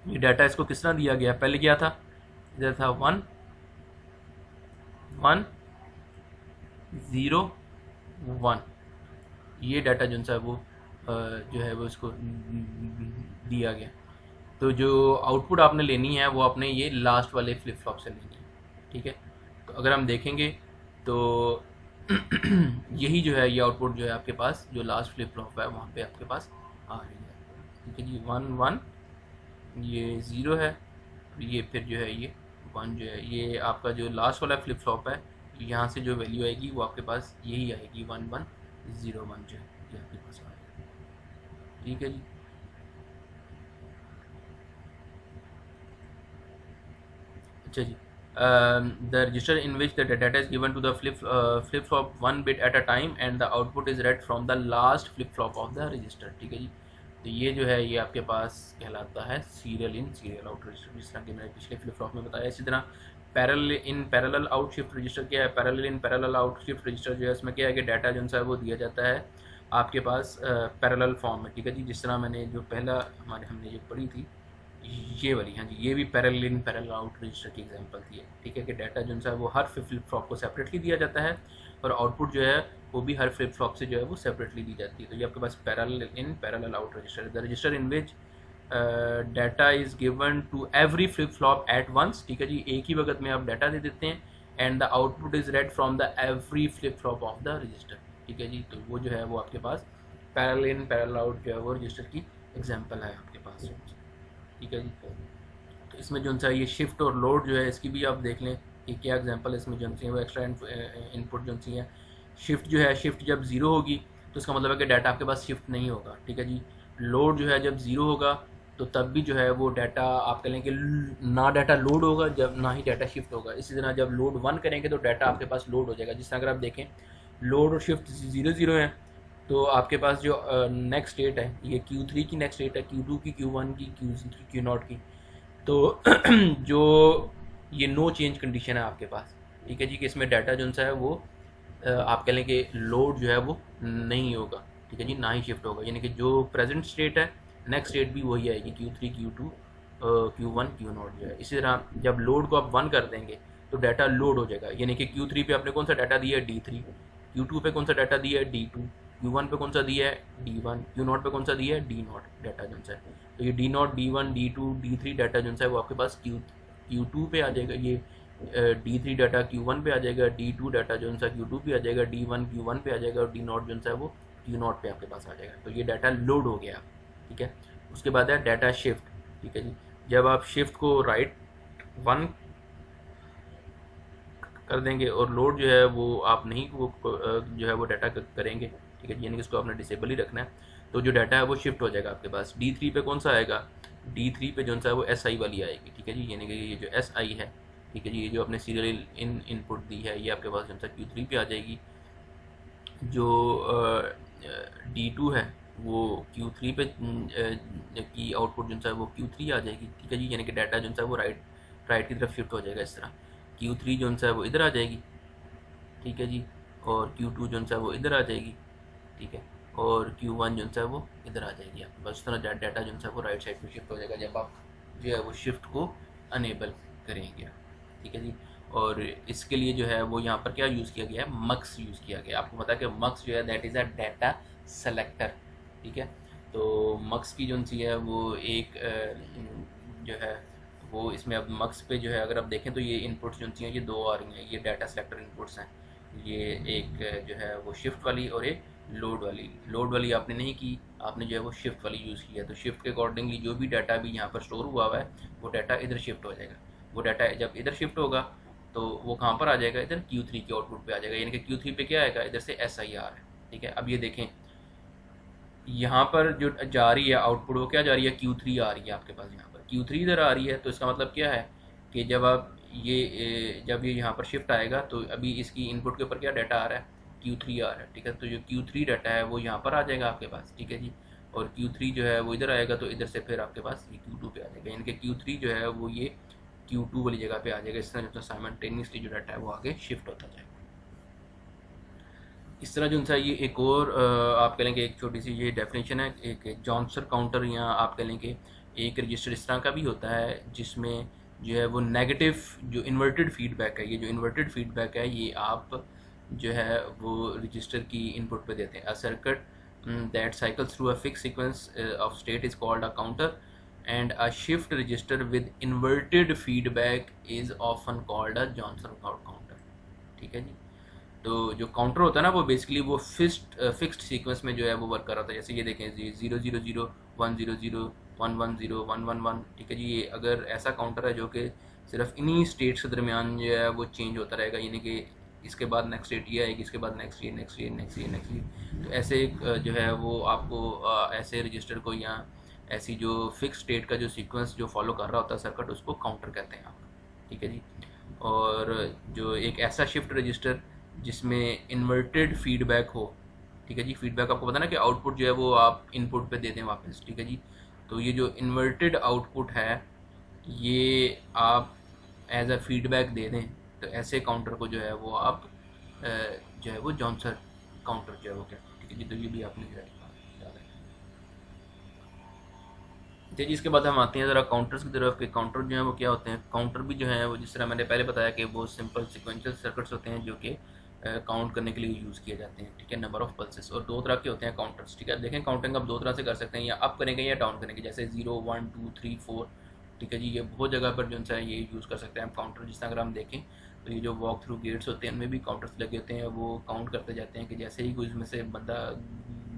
ये डाटा इसको किस तरह दिया गया, पहले क्या था, इधर था 1 1 0 1, ये डाटा जो है वो जो है वो इसको दिया गया। तो जो आउटपुट आपने लेनी है वो आपने ये लास्ट वाले फ्लिप फ्लॉप से लेनी है, ठीक है। तो अगर हम देखेंगे तो यही जो है ये आउटपुट जो है आपके पास जो लास्ट फ्लिप फ्लॉप है वहाँ पे आपके पास आ रही है, ठीक है जी। 1 1 ये 0 है, ये फिर जो है ये 1 जो है ये आपका जो लास्ट वाला फ्लिप फ्लॉप है, यहाँ से जो वैल्यू आएगी वो आपके पास यही आएगी 1 1 0 1 जो है ये आपके पास आएगा, ठीक है जी। अच्छा जी, the register in which the data is given to the flip flop 1 bit at a time and the output is read from the last flip flop of the register, ठीक है जी। तो ये जो है ये आपके पास कहलाता है serial in serial out register, जिस तरह कि मैंने पिछले फ्लिप फ्लॉप में बताया। इसी तरह parallel in parallel out shift register क्या है, parallel in parallel out shift register जो है इसमें क्या है कि डाटा जो है वो दिया जाता है आपके पास पैरेलल फॉर्म में, ठीक है जी। जिस तरह मैंने जो पहला हमने जो पढ़ी थी ये वाली, हाँ जी, ये भी parallel in parallel out register की एग्जांपल थी, ठीक है, कि डाटा जो है वो हर फ्लिप फ्लॉप को सेपरेटली दिया जाता है और आउटपुट जो है वो भी हर फ्लिप फ्लॉप से जो है वो सेपरेटली दी जाती है। तो ये आपके पास parallel in parallel out register, the register in which data is given to every flip flop at once, ठीक है जी, एक ही वक्त में आप डाटा दे देते हैं and the output is red from the every flip flop of the register, ठीक है जी। तो वो जो है वो आपके पास पैरेलल इन पैरेलल आउट जो है वो रजिस्टर की एग्जांपल है आपके पास, ठीक है जी। तो इसमें जो है ये शिफ्ट और लोड जो है इसकी भी आप देख लें कि क्या एग्जांपल है इसमें जो है वो एक्स्ट्रा इनपुट जो है। शिफ्ट जो है, शिफ्ट जब ज़ीरो होगी तो इसका मतलब है कि डाटा आपके पास शिफ्ट नहीं होगा, ठीक है जी। लोड जो है जब ज़ीरो होगा तो तब भी जो है वो डाटा आप कह लें कि ना डाटा लोड होगा जब ना ही डाटा शिफ्ट होगा। इसी तरह जब लोड 1 करेंगे तो डाटा आपके पास लोड हो जाएगा। जिस तरह अगर आप देखें लोड और शिफ्ट 0 0 है तो आपके पास जो नेक्स्ट स्टेट है ये Q3 की नेक्स्ट स्टेट है, Q2 की, Q1 की, Q0 की। तो जो ये नो चेंज कंडीशन है आपके पास, ठीक है जी, कि इसमें डाटा जो है वो आप कह लें कि लोड जो है वो नहीं होगा, ठीक है जी, ना ही शिफ्ट होगा। यानी कि जो प्रेजेंट स्टेट है नेक्स्ट स्टेट भी वही आएगी, Q3 Q2 Q1 Q0 जो है। इसी तरह जब लोड को आप 1 कर देंगे तो डाटा लोड हो जाएगा, यानी कि Q3 पे आपने कौन सा डाटा दिया है D3, Q2 पे कौन सा डाटा दिया है D2, Q1 पे कौन सा दिया है D1, Q0 पे कौन सा दिया है D0 डाटा जो है। तो ये D0 D1 D2 D3 data जो है वो आपके पास Q2 पे आ जाएगा, ये D3 डाटा Q1 पे आ जाएगा, D2 डाटा जो है Q2 पे आ जाएगा, D1 Q1 पे आ जाएगा और D0 जो है वो Q0 पे आपके पास आ जाएगा। तो ये डाटा लोड हो गया, ठीक है। उसके बाद है डाटा शिफ्ट, ठीक है जी। जब आप शिफ्ट को राइट 1 कर देंगे और लोड जो है वो आप नहीं वो जो है वो डाटा करेंगे, ठीक है, यानी कि इसको आपने डिसेबल ही रखना है। तो जो डाटा है वो शिफ्ट हो जाएगा आपके पास। D3 पे कौन सा आएगा, D3 पे जो है वो SI वाली आएगी, ठीक है जी, यानी कि ये जो SI है, ठीक है जी, ये जो आपने सीरियल इनपुट दी है ये आपके पास जो है Q3 पे आ जाएगी। जो D2 है वो Q3 पे की आउटपुट जो है वो Q3 आ जाएगी, ठीक है जी, यानी कि डाटा जो है वो राइट की तरफ शिफ्ट हो जाएगा। इस तरह Q3 जो है वो इधर आ जाएगी, ठीक है जी, और Q2 जो है वो इधर आ जाएगी, ठीक है, और Q1 जो है वो इधर आ जाएगी। आपके पास इस तरह डाटा जो है वो राइट साइड पे शिफ्ट हो जाएगा जब आप जो है वो शिफ्ट को अनेबल करेंगे, ठीक है जी। और इसके लिए जो है वो यहाँ पर क्या यूज़ किया गया है, मक्स यूज़ किया गया है। आपको पता है कि मक्स जो है that is a data selector, ठीक है। तो मक्स की जो सी है वो एक जो है वो इसमें अब मक्स पे जो है अगर आप देखें तो ये इनपुट्स जो हैं ये दो आ रही हैं, ये डाटा सेलेक्टर इनपुट्स हैं। ये एक जो है वो शिफ्ट वाली और एक लोड वाली। लोड वाली आपने नहीं की, आपने जो है वो शिफ्ट वाली यूज़ किया। तो शिफ्ट के अकॉर्डिंगली जो भी डाटा भी यहाँ पर स्टोर हुआ है वो डाटा इधर शिफ्ट हो जाएगा। वो डाटा जब इधर शिफ्ट होगा तो वो कहाँ पर आ जाएगा, इधर Q3 के आउटपुट पे आ जाएगा, यानी कि Q3 पे क्या आएगा, इधर से SIR है, ठीक है। अब ये देखें यहाँ पर जो जा रही है आउटपुट वो क्या जा रही है, Q3 आ रही है आपके पास। यहाँ पर Q3 इधर आ रही है तो इसका मतलब क्या है कि जब आप जब ये यहाँ पर शिफ्ट आएगा तो अभी इसकी इनपुट के ऊपर क्या डाटा आ रहा है, Q3 आ रहा है, ठीक है। तो जो Q3 डाटा है वो यहाँ पर आ जाएगा आपके पास, ठीक है जी। और Q3 जो है वो इधर आएगा तो इधर से फिर आपके पास ये Q2 पे आ जाएगा, यानी कि Q3 जो है वो ये Q2 वाली जगह पे आ जाएगा। इस तरह जो साइमल्टेनियसली जो डाटा है वो आगे शिफ्ट होता जाएगा। इस तरह जो सा ये एक और आप कह लेंगे एक छोटी सी ये डेफिनेशन है, एक जॉनसन काउंटर या आप कह लेंगे एक रजिस्टर इस तरह का भी होता है जिसमें जो है वो नेगेटिव जो इन्वर्टेड फीडबैक है, ये जो इन्वर्टेड फीडबैक है ये आप जो है वो रजिस्टर की इनपुट पे देते हैं। A circuit that cycles through a fix sequence of state is called a counter and a shift register with inverted feedback is often called a Johnson counter, ठीक है जी। तो जो काउंटर होता है ना वो बेसिकली वो फिक्स्ड सीक्वेंस में जो है वो वर्क कर रहा था। जैसे ये देखें 000 100 110 111, ठीक है जी। ये अगर ऐसा काउंटर है जो कि सिर्फ इन्हीं स्टेट्स के दरमियान जो है वो चेंज होता रहेगा, यानी कि इसके बाद नेक्स्ट स्टेट ये आएगी, इसके बाद नेक्स्ट ये नेक्स्ट ये नेक्स्ट ये नेक्स्ट ये, तो ऐसे जो है वो आपको ऐसे रजिस्टर को या ऐसी जो फिक्स स्टेट का जो सीक्वेंस जो फॉलो कर रहा होता है सर्किट, उसको काउंटर कहते हैं आप, ठीक है जी। और जो एक ऐसा शिफ्ट रजिस्टर जिसमें इन्वर्टेड फीडबैक हो, ठीक है जी। फीडबैक आपको पता ना कि आउटपुट जो है वो आप इनपुट पे दे दें वापस, ठीक है जी। तो ये जो इन्वर्टेड आउटपुट है ये आप एज अ फीडबैक दे दें, तो ऐसे काउंटर को जो है वो आप जो है वो जॉनसन काउंटर जो है वो कहते हैं, ठीक है जी। तो ये भी आपने याद है, ठीक है जी। इसके बाद हम आते हैं ज़रा काउंटर्स की तरफ कि काउंटर जो है वो क्या होते हैं। काउंटर भी जो है वो जिस तरह मैंने पहले बताया कि वो सिंपल सिक्वेंशियल सर्किट्स होते हैं जो कि काउंट करने के लिए यूज़ किए जाते हैं, ठीक है, नंबर ऑफ पल्सेस। और दो तरह के होते हैं काउंटर्स, ठीक है। देखें काउंटिंग आप दो तरह से कर सकते हैं, या अप करेंगे या डाउन करेंगे, जैसे 0 1 2 3 4, ठीक है जी। ये बहुत जगह पर जो है ये यूज़ कर सकते हैं हम काउंटर। जिस तरह अगर हम देखें तो ये जो वॉक थ्रू गेट्स होते हैं उनमें भी काउंटर्स लगे होते हैं, वो काउंट करते जाते हैं कि जैसे ही कोई इसमें से बंदा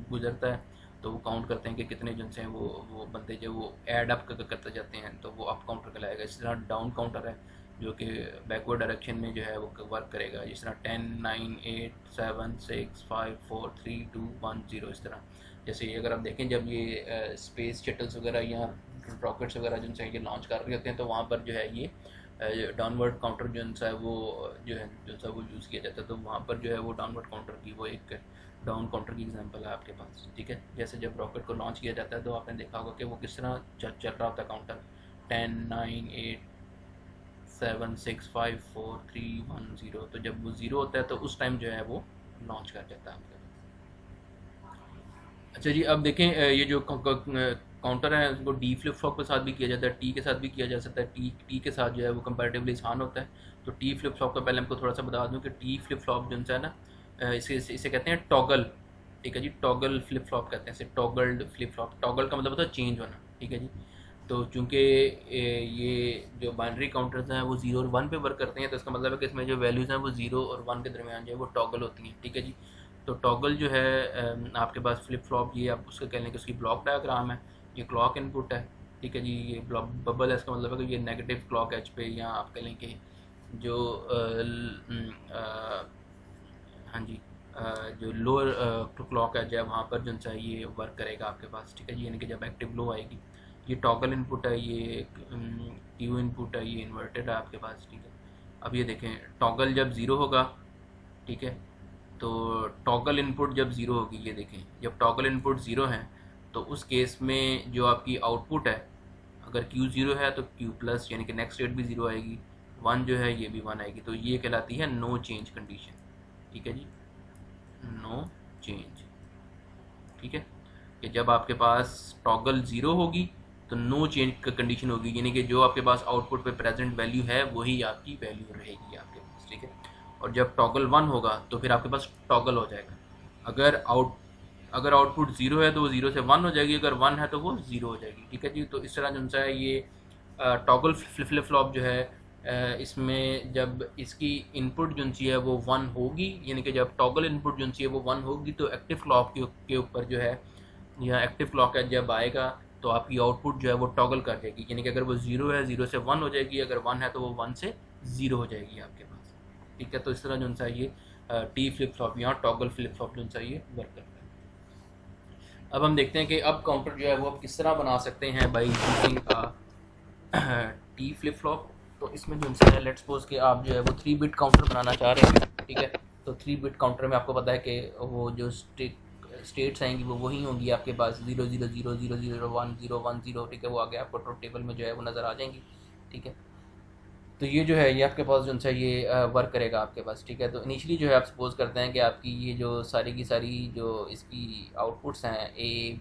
गुजरता है तो वो काउंट करते हैं कि कितने जो हैं वो बंदे जो वो ऐड अप करते जाते हैं, तो वो अप काउंटर कहलाएगा। इस तरह डाउन काउंटर है जो कि बैकवर्ड डायरेक्शन में जो है वो वर्क करेगा, जिस तरह 10 9 8 7 6 5 4 3 2 1 0। इस तरह जैसे ये अगर आप देखें जब ये स्पेस शटल्स वगैरह या रॉकेट्स वगैरह जिनसे ये लॉन्च कर रहे होते हैं तो वहाँ पर जो है ये डाउनवर्ड काउंटर जो है वो वो यूज़ किया जाता है। तो वहाँ पर जो है वो डाउनवर्ड काउंटर की वो एक डाउन काउंटर की एग्जांपल है आपके पास, ठीक है। जैसे जब रॉकेट को लॉन्च किया जाता है तो आपने देखा होगा कि वो किस तरह चल रहा होता है काउंटर, 10 9 8 7 6 5 4 3 1 0। तो जब वो 0 होता है तो उस टाइम जो है वो लॉन्च कर जाता है आपके पास। अच्छा जी, अब देखें ये जो काउंटर है उसको डी फ्लिप फ्लॉप के साथ भी किया जाता है, टी के साथ भी किया जा सकता है। टी के साथ जो है वो कंपैरेटिवली आसान होता है। तो टी फ्लिप फ्लॉप का पहले हमको थोड़ा सा बता दूं कि टी फ्लिप फ्लॉप जो है ना इसे कहते हैं टॉगल, ठीक है जी। टॉगल फ्लिप फ्लॉप कहते हैं इसे, टॉगल्ड फ्लिप फ्लॉप। टॉगल का मतलब होता है चेंज होना, ठीक है जी। तो चूंकि ये जो बाइनरी काउंटर्स हैं वो 0 और 1 पे वर्क करते हैं, तो इसका मतलब है कि इसमें जो वैल्यूज़ हैं वो 0 और 1 के दरमियान जो है वो टॉगल होती हैं, ठीक है जी। तो टॉगल जो है आपके पास फ्लिप फ्लॉप, ये आप उसका कह लें कि उसकी ब्लॉक डायग्राम है, ये क्लॉक इनपुट है, ठीक है जी। ये ब्लॉक बबल है, इसका मतलब है कि ये नेगेटिव क्लॉक एज पे, या आप कह लें कि जो हाँ जी जो लोअर क्लॉक एज है वहाँ पर जो है ये वर्क करेगा आपके पास, ठीक है जी। यानी कि जब एक्टिव लो आएगी, ये टॉगल इनपुट है, ये क्यू इनपुट है, ये इन्वर्टेड है आपके पास, ठीक है। अब ये देखें टॉगल जब ज़ीरो होगा, ठीक है, तो टॉगल इनपुट जब ज़ीरो होगी, ये देखें जब टॉगल इनपुट ज़ीरो है तो उस केस में जो आपकी आउटपुट है, अगर क्यू ज़ीरो है तो क्यू प्लस यानी कि नेक्स्ट स्टेट भी ज़ीरो आएगी, 1 जो है ये भी 1 आएगी। तो ये कहलाती है नो चेंज कंडीशन, ठीक है जी, नो चेंज, ठीक है। कि जब आपके पास टॉगल ज़ीरो होगी तो नो चेंज का कंडीशन होगी, यानी कि जो आपके पास आउटपुट पे प्रेजेंट वैल्यू है वही आपकी वैल्यू रहेगी आपके पास, ठीक है। और जब टॉगल 1 होगा तो फिर आपके पास टॉगल हो जाएगा। अगर आउटपुट 0 है तो वो 0 से 1 हो जाएगी, अगर 1 है तो वो 0 हो जाएगी, ठीक है जी। तो इस तरह जो है ये टॉगल फ्लिप फ्लॉप जो है इसमें जब इसकी इनपुट जो है वो 1 होगी, यानी कि जब टॉगल इनपुट जो है वो 1 होगी तो एक्टिव क्लॉक के ऊपर जो है, या एक्टिव क्लॉक है जब आएगा तो आपकी आउटपुट जो है वो टॉगल कर जाएगी, यानी कि अगर वो 0 है 0 से 1 हो जाएगी, अगर 1 है तो वो 1 से 0 हो जाएगी आपके पास, ठीक है। तो इस तरह जो है ये टी फ्लिप फ्लॉप या टॉगल फ्लिप फ्लॉप जो है ये वर्क करता है। अब हम देखते हैं कि अब काउंटर जो है वो आप किस तरह बना सकते हैं by using T flip flop. तो इसमें जो है लेट्स सपोज कि आप जो है वो 3 बिट काउंटर बनाना चाह रहे हैं, ठीक है। तो 3 बिट काउंटर में आपको पता है कि वो जो स्टेट्स आएंगी वो वही होंगी आपके पास 0 0 0 0 0 1 0 1 0, ठीक है। वो आगे आपको ट्रुथ टेबल में जो है वो नज़र आ जाएंगी, ठीक है। तो ये जो है ये आपके पास जो है ये वर्क करेगा आपके पास, ठीक है। तो इनिशियली जो है आप सपोज करते हैं कि आपकी ये जो सारी की सारी जो इसकी आउटपुट्स हैं ए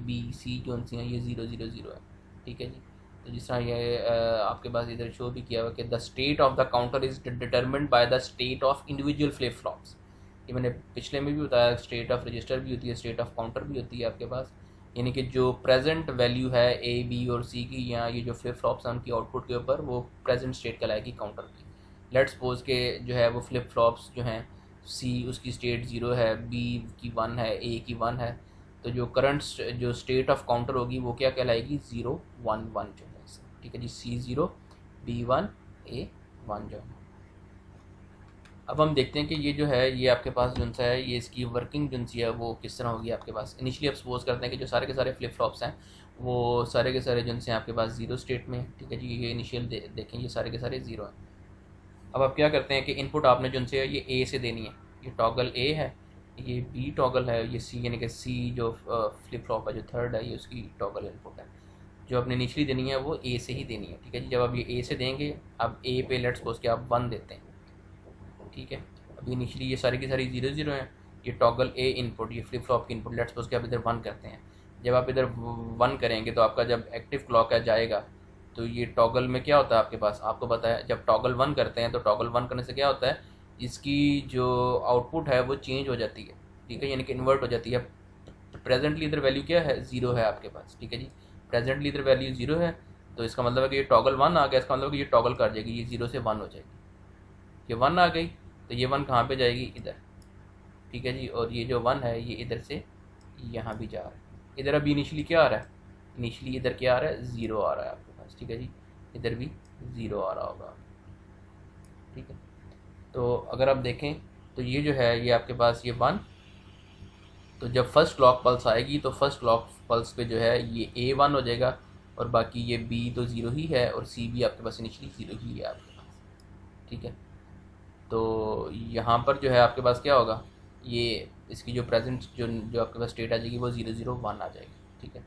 बी सी जो सी हैं ये 0 0 0 है, ठीक है जी। तो जिस तरह ये आपके पास इधर शो भी किया हुआ कि the state of the counter is determined by the state of individual flip flops. ये मैंने पिछले में भी बताया, स्टेट ऑफ रजिस्टर भी होती है, स्टेट ऑफ काउंटर भी होती है आपके पास। यानी कि जो प्रेजेंट वैल्यू है ए बी और सी की, या ये जो फ्लिप फ्लॉप्स हैं उनकी आउटपुट के ऊपर वो प्रेजेंट स्टेट कहलाएगी काउंटर की। लेट्स सपोज के जो है वो फ्लिप फ्लॉप्स जो हैं सी उसकी स्टेट 0 है, बी की 1 है, ए की 1 है। तो जो करंट जो स्टेट ऑफ काउंटर होगी वो क्या कहलाएगी 0 1 1 जो है, ठीक है जी। सी 0 बी 1 ए 1 जो है। अब हम देखते हैं कि ये जो है ये आपके पास जो है ये इसकी वर्किंग जो है वो किस तरह होगी आपके पास। इनिशियली आप सपोज करते हैं कि जो सारे के सारे फ्लिप फ्लॉप्स हैं वो सारे के सारे जो हैं आपके पास 0 स्टेट में, ठीक है जी। ये इनिशियल देखें ये सारे के सारे 0 हैं। अब आप क्या करते हैं कि इनपुट आपने जो है ये ए से देनी है, ये टॉगल ए है, ये बी टॉगल है, ये सी यानी कि सी जो फ्लिप फ्लॉप है जो थर्ड है ये उसकी टॉगल इनपुट है। जो आपने इनिशियली देनी है वो ए से ही देनी है, ठीक है जी। जब आप ये ए से देंगे अब ए पे लेट्स सपोज कि आप 1 देते हैं, ठीक है। अभी इनिशियली ये सारी की सारी 0 0 हैं, ये टॉगल ए इनपुट ये फ्लिप फ्लॉप की इनपुट लेट्स सपोज कि आप इधर 1 करते हैं। जब आप इधर 1 करेंगे तो आपका जब एक्टिव क्लॉक है जाएगा तो ये टॉगल में क्या होता है आपके पास, आपको पता है जब टॉगल 1 करते हैं तो टॉगल 1 करने से क्या होता है इसकी जो आउटपुट है वो चेंज हो जाती है, ठीक है, यानी कि इन्वर्ट हो जाती है। प्रेजेंटली इधर वैल्यू क्या है 0 है आपके पास, ठीक है जी। प्रेजेंटली इधर वैल्यू 0 है तो इसका मतलब है कि ये टॉगल 1 आ गया, इसका मतलब कि ये टॉगल कर जाएगी, ये 0 से 1 हो जाएगी। ये 1 आ गई तो ये 1 कहाँ पे जाएगी इधर, ठीक है जी। और ये जो 1 है ये इधर से यहाँ भी जा रहा है। इधर अभी इनिशियली क्या आ रहा है, इनिशियली इधर क्या आ रहा है 0 आ रहा है आपके पास, ठीक है जी। इधर भी 0 आ रहा होगा, ठीक है। तो अगर आप देखें तो ये जो है ये आपके पास ये 1, तो जब फर्स्ट क्लॉक पल्स आएगी तो फर्स्ट क्लॉक पल्स पे जो है ये ए 1 हो जाएगा और बाकी ये बी तो 0 ही है और सी भी आपके पास इनिशियली 0 ही है आपके पास, ठीक है। तो यहाँ पर जो है आपके पास क्या होगा, ये इसकी जो प्रेजेंट जो आपके पास स्टेट आ जाएगी वो 0 0 1 आ जाएगी, ठीक है।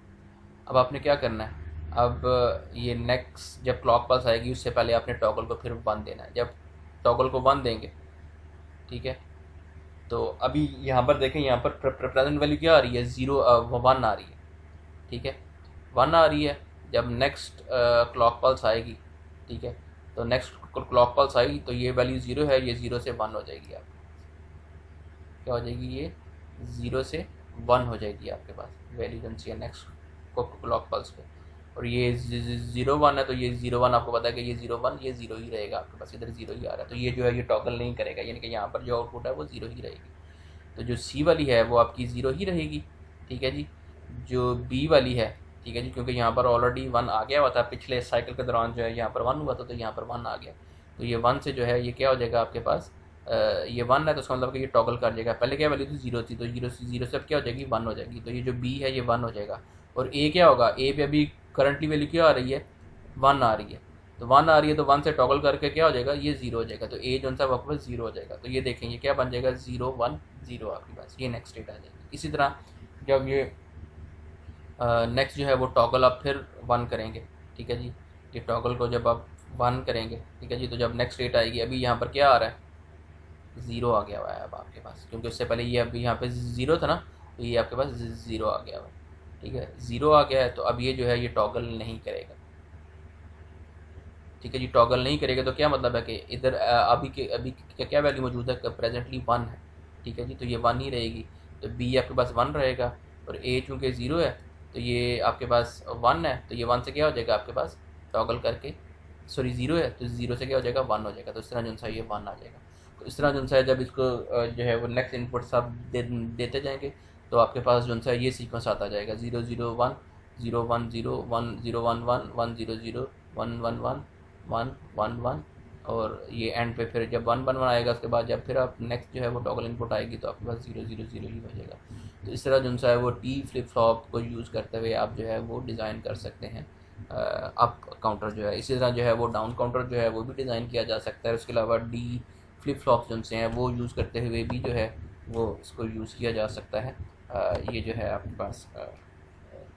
अब आपने क्या करना है, अब ये नेक्स्ट जब क्लॉक पल्स आएगी उससे पहले आपने टॉगल को फिर 1 देना है। जब टॉगल को 1 देंगे, ठीक है, तो अभी यहाँ पर देखें यहाँ पर प्रेजेंट वैल्यू क्या आ रही है 1 आ रही है, ठीक है, 1 आ रही है। जब नेक्स्ट क्लॉक पल्स आएगी, ठीक है, तो नेक्स्ट क्लॉक पल्स आई तो ये वैल्यू 0 है, ये 0 से 1 हो जाएगी आपके पास, क्या हो जाएगी ये 0 से 1 हो जाएगी आपके पास वैल्यू जन सी है नेक्स्ट क्लॉक पल्स पे। और ये 0 1 है तो ये 0 1 आपको पता है कि ये 0 1 ये 0 ही रहेगा आपके पास, इधर 0 ही आ रहा है तो ये जो है ये टॉगल नहीं करेगा, यानी कि यहाँ पर जो आउटपुट है वो 0 ही रहेगी। तो जो सी वाली है वो आपकी 0 ही रहेगी, ठीक है जी। जो बी वाली है, ठीक है जी, क्योंकि यहाँ पर ऑलरेडी 1 आ गया हुआ था पिछले साइकिल के दौरान जो है यहाँ पर 1 हुआ था तो यहाँ पर 1 आ गया। तो ये 1 से जो है ये क्या हो जाएगा आपके पास ये 1 है तो उसका मतलब कि ये टॉगल कर जाएगा। पहले क्या वैल्यू थी 0 थी तो 0 से अब क्या हो जाएगी 1 हो जाएगी। तो ये जो बी है ये 1 हो जाएगा। और ए क्या होगा, ए पे अभी करंटली वैल्यू क्या आ रही है 1 आ रही है, तो 1 आ रही है तो 1 से टॉगल करके क्या हो जाएगा ये 0 हो जाएगा। तो ए जो सा आपके पास 0 हो जाएगा। तो ये देखेंगे क्या बन जाएगा 0 1 0 आपके पास, ये नेक्स्ट स्टेट आ जाएगी। इसी तरह जब ये नेक्स्ट जो है वो टॉगल आप फिर 1 करेंगे, ठीक है जी। ये टॉगल को जब आप 1 करेंगे, ठीक है जी, तो जब नेक्स्ट स्टेट आएगी अभी यहाँ पर क्या आ रहा है 0 आ गया हुआ है अब आपके पास, क्योंकि उससे पहले ये अभी यहाँ पे 0 था ना तो ये आपके पास 0 आ गया हुआ है, ठीक है। 0 आ गया है तो अब ये जो है ये टॉगल नहीं करेगा, ठीक है जी। टॉगल नहीं करेगा तो क्या मतलब है कि इधर अभी क्या वैल्यू मौजूद है प्रेजेंटली 1 है, ठीक है जी, तो ये 1 ही रहेगी। तो बी आपके पास 1 रहेगा और ए चूँकि 0 है तो ये आपके पास 1 है तो ये 1 से क्या हो जाएगा आपके पास टॉगल करके, सॉरी 0 है तो 0 से क्या हो जाएगा 1 हो जाएगा। तो इस तरह जो सा ये 1 आ जाएगा। तो इस तरह जो सा जब इसको जो है वो नेक्स्ट इनपुट सब देते जाएंगे तो आपके पास जो सा ये सीक्वेंस आता जाएगा 0 0 1 0 1 0 1 0 1 1 1 0 0 1 1 1 1 1 1 और ये एंड पे फिर जब 1 1 1 आएगा उसके बाद जब फिर आप नेक्स्ट जो है वो टॉगल इनपुट आएगी तो आपके पास 0 0 0 ही हो जाएगा। तो इस तरह जो सा है वो टी फ्लिप फ्लॉप को यूज़ करते हुए आप जो है वो डिज़ाइन कर सकते हैं अप काउंटर जो है। इसी तरह जो है वो डाउन काउंटर जो है वो भी डिज़ाइन किया जा सकता है। उसके अलावा डी फ्लिप फ्लॉप जो से हैं वो यूज़ करते हुए भी जो है वो इसको यूज़ किया जा सकता है। ये जो है आपके पास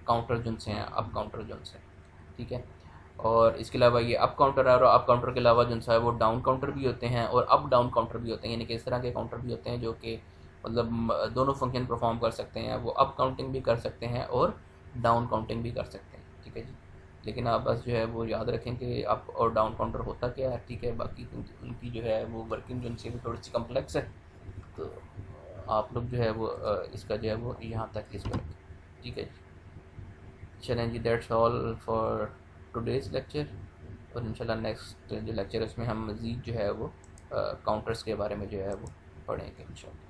काउंटर जो से हैं, अप काउंटर जो से, ठीक है। और इसके अलावा ये अप काउंटर है, और अप काउंटर के अलावा जो है वो डाउन काउंटर भी होते हैं और अप डाउन काउंटर भी होते हैं, यानी कि इस तरह के काउंटर भी होते हैं जो कि मतलब दोनों फंक्शन परफॉर्म कर सकते हैं। वो अप काउंटिंग भी कर सकते हैं और डाउन काउंटिंग भी कर सकते हैं, ठीक है जी। लेकिन आप बस जो है वो याद रखें कि अप और डाउन काउंटर होता क्या है, ठीक है। बाकी उनकी जो है वो वर्किंग जो उनसे भी थोड़ी सी कम्प्लेक्स है, तो आप लोग जो है वो इसका जो है वो यहाँ तक इसको रखें, ठीक है जी। चलें जी, that's all for today's lecture. और इंशाल्लाह नेक्स्ट जो लेक्चर है उसमें हम मज़ीद जो है वो काउंटर्स के बारे में जो है वो पढ़ेंगे इंशाल्लाह।